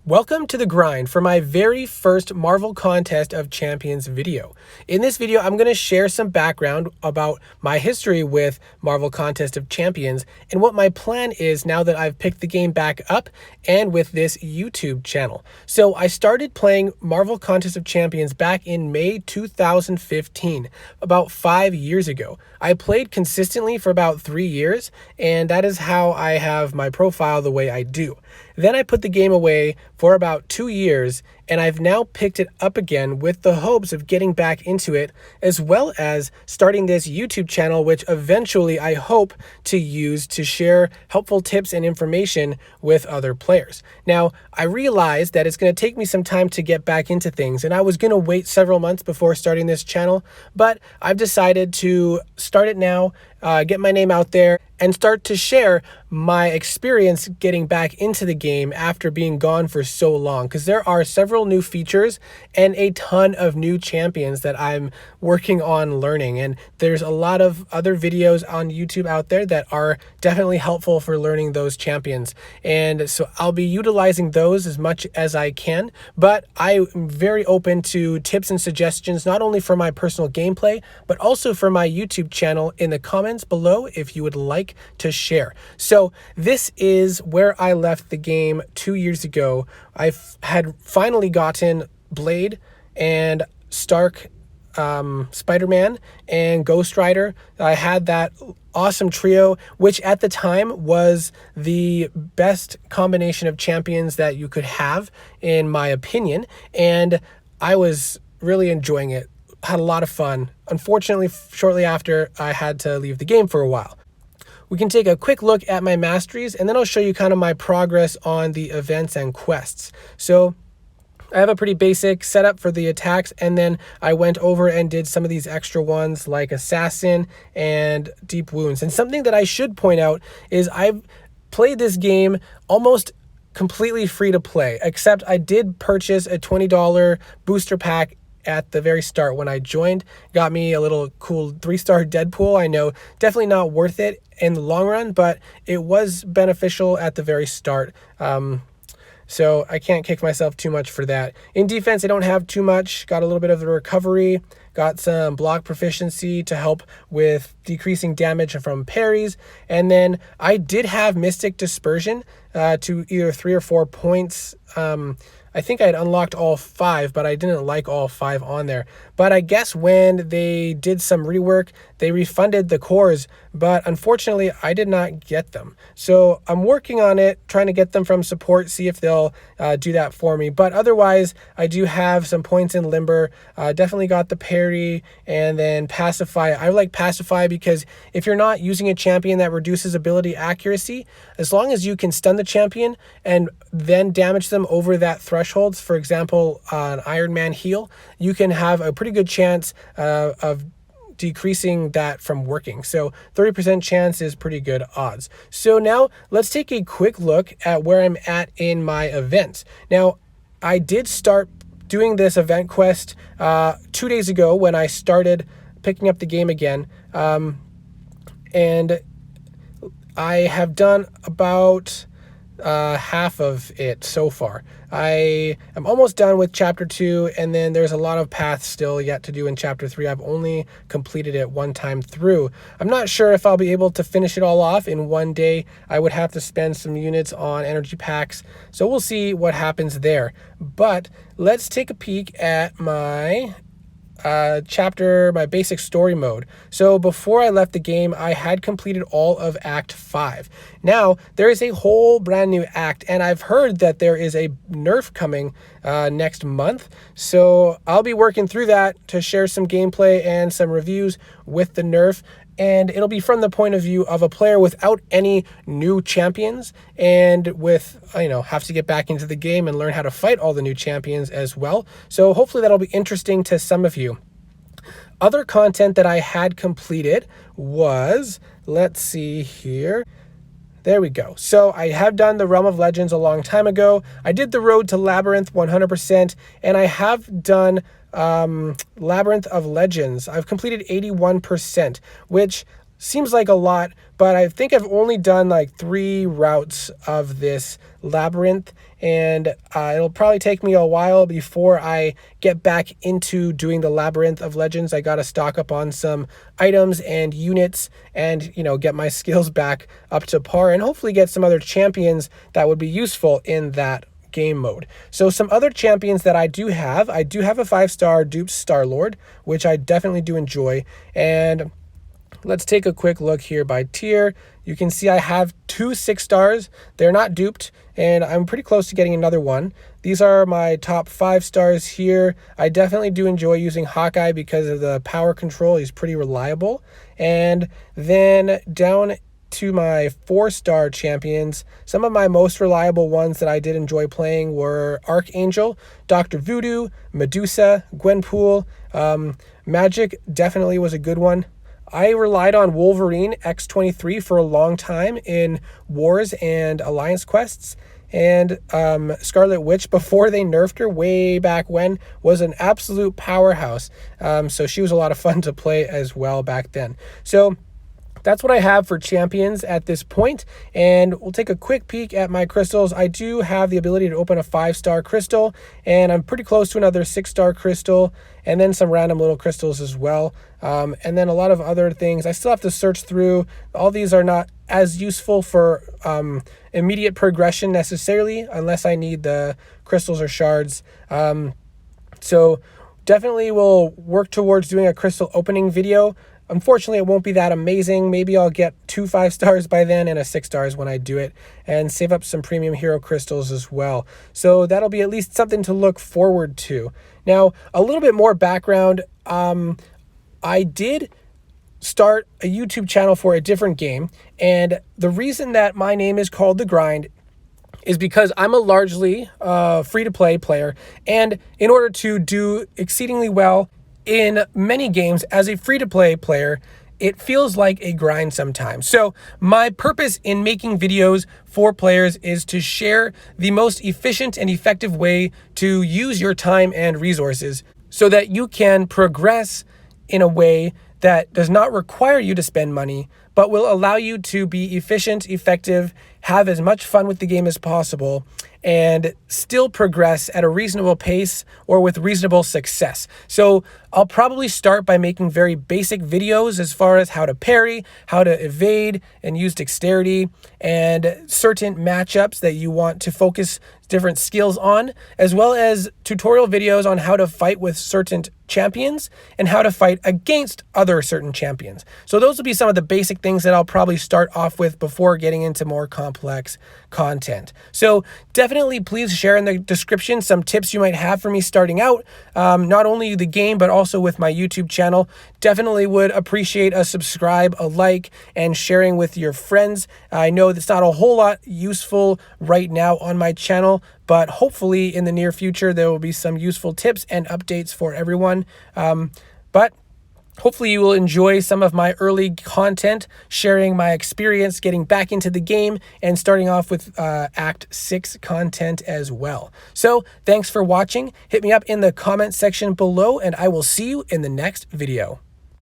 Welcome to the grind for my very first Marvel Contest of Champions video. In this video, I'm going to share some background about my history with Marvel Contest of Champions and what my plan is now that I've picked the game back up and with this YouTube channel. So I started playing Marvel Contest of Champions back in May 2015, about 5 years ago. I played consistently for about 3 years, and that is how I have my profile the way I do. Then I put the game away for about 2 years, and I've now picked it up again with the hopes of getting back into it, as well as starting this YouTube channel, which eventually I hope to use to share helpful tips and information with other players. Now, I realized that it's going to take me some time to get back into things, and I was going to wait several months before starting this channel, but I've decided to start it now, get my name out there, and start to share my experience getting back into the game after being gone for so long, because there are several new features and a ton of new champions that I'm working on learning, and there's a lot of other videos on YouTube out there that are definitely helpful for learning those champions, and so I'll be utilizing those as much as I can, but I'm very open to tips and suggestions, not only for my personal gameplay but also for my YouTube channel in the comments below if you would like to share. So this is where I left the game 2 years ago. I had finally gotten Blade and Stark, Spider-Man and Ghost Rider. I had that awesome trio, which at the time was the best combination of champions that you could have, in my opinion, and I was really enjoying it. Had a lot of fun. Unfortunately, shortly after, I had to leave the game for a while. We can take a quick look at my masteries, and then I'll show you kind of my progress on the events and quests. So I have a pretty basic setup for the attacks, and then I went over and did some of these extra ones like Assassin and Deep Wounds. And something that I should point out is I've played this game almost completely free to play, except I did purchase a $20 booster pack at the very start when I joined. Got me a little cool 3-star Deadpool. I know definitely not worth it in the long run, but it was beneficial at the very start. So I can't kick myself too much for that. In defense, I don't have too much. Got a little bit of the recovery, got some block proficiency to help with decreasing damage from parries. And then I did have Mystic Dispersion to either 3 or 4 points. I think I had unlocked all 5, but I didn't like all 5 on there. But I guess when they did some rework, they refunded the cores, but unfortunately I did not get them. So I'm working on it, trying to get them from support, see if they'll do that for me. But otherwise, I do have some points in Limber. Definitely got the parry, and then Pacify. I like Pacify because if you're not using a champion that reduces ability accuracy, as long as you can stun the champion and then damage them over that thresholds, for example, an Iron Man heal, you can have a pretty good chance of decreasing that from working. So 30% chance is pretty good odds. So now let's take a quick look at where I'm at in my events. Now, I did start doing this event quest 2 days ago when I started picking up the game again. And I have done about half of it so far. I am almost done with chapter 2, and then there's a lot of paths still yet to do in chapter 3. I've only completed it one time through. I'm not sure if I'll be able to finish it all off in one day. I would have to spend some units on energy packs, so we'll see what happens there. But let's take a peek at my my basic story mode. So before I left the game, I had completed all of Act 5. Now, there is a whole brand new act, and I've heard that there is a nerf coming next month. So I'll be working through that to share some gameplay and some reviews with the nerf. And it'll be from the point of view of a player without any new champions, and with, have to get back into the game and learn how to fight all the new champions as well. So hopefully that'll be interesting to some of you. Other content that I had completed was, let's see here. There we go. So I have done the Realm of Legends a long time ago. I did the Road to Labyrinth 100%, and I have done Labyrinth of Legends. I've completed 81%, which seems like a lot, but I think I've only done like 3 routes of this labyrinth, and it'll probably take me a while before I get back into doing the Labyrinth of Legends. I got to stock up on some items and units and, get my skills back up to par and hopefully get some other champions that would be useful in that game mode. So some other champions that I do have a 5-star duped Star-Lord, which I definitely do enjoy. And let's take a quick look here by tier. You can see I have 2 6-stars. They're not duped, and I'm pretty close to getting another one. These are my top 5 stars here. I definitely do enjoy using Hawkeye because of the power control. He's pretty reliable. And then down to my 4-star champions, some of my most reliable ones that I did enjoy playing were Archangel, Dr. Voodoo, Medusa, Gwenpool. Magic definitely was a good one. I relied on Wolverine X-23 for a long time in Wars and Alliance quests. And Scarlet Witch, before they nerfed her way back when, was an absolute powerhouse. So she was a lot of fun to play as well back then. So that's what I have for champions at this point, and we'll take a quick peek at my crystals. I do have the ability to open a 5-star crystal, and I'm pretty close to another 6-star crystal, and then some random little crystals as well, and then a lot of other things. I still have to search through. All these are not as useful for immediate progression necessarily, unless I need the crystals or shards. So definitely will work towards doing a crystal opening video. Unfortunately, it won't be that amazing. Maybe I'll get 2 5-stars by then and a 6 stars when I do it, and save up some premium hero crystals as well. So that'll be at least something to look forward to. Now, a little bit more background. I did start a YouTube channel for a different game, and the reason that my name is called The Grind is because I'm a largely free-to-play player, and in order to do exceedingly well in many games as a free-to-play player, it feels like a grind sometimes. So my purpose in making videos for players is to share the most efficient and effective way to use your time and resources so that you can progress in a way that does not require you to spend money, but will allow you to be efficient, effective, have as much fun with the game as possible, and still progress at a reasonable pace or with reasonable success. So I'll probably start by making very basic videos as far as how to parry, how to evade and use dexterity, and certain matchups that you want to focus different skills on, as well as tutorial videos on how to fight with certain champions and how to fight against other certain champions. So those will be some of the basic things that I'll probably start off with before getting into more complex content. So definitely please share in the description some tips you might have for me starting out, not only the game, but also with my YouTube channel. Definitely would appreciate a subscribe, a like, and sharing with your friends. I know that's not a whole lot useful right now on my channel, but hopefully in the near future, there will be some useful tips and updates for everyone. But hopefully you will enjoy some of my early content, sharing my experience getting back into the game and starting off with Act 6 content as well. So thanks for watching. Hit me up in the comment section below, and I will see you in the next video.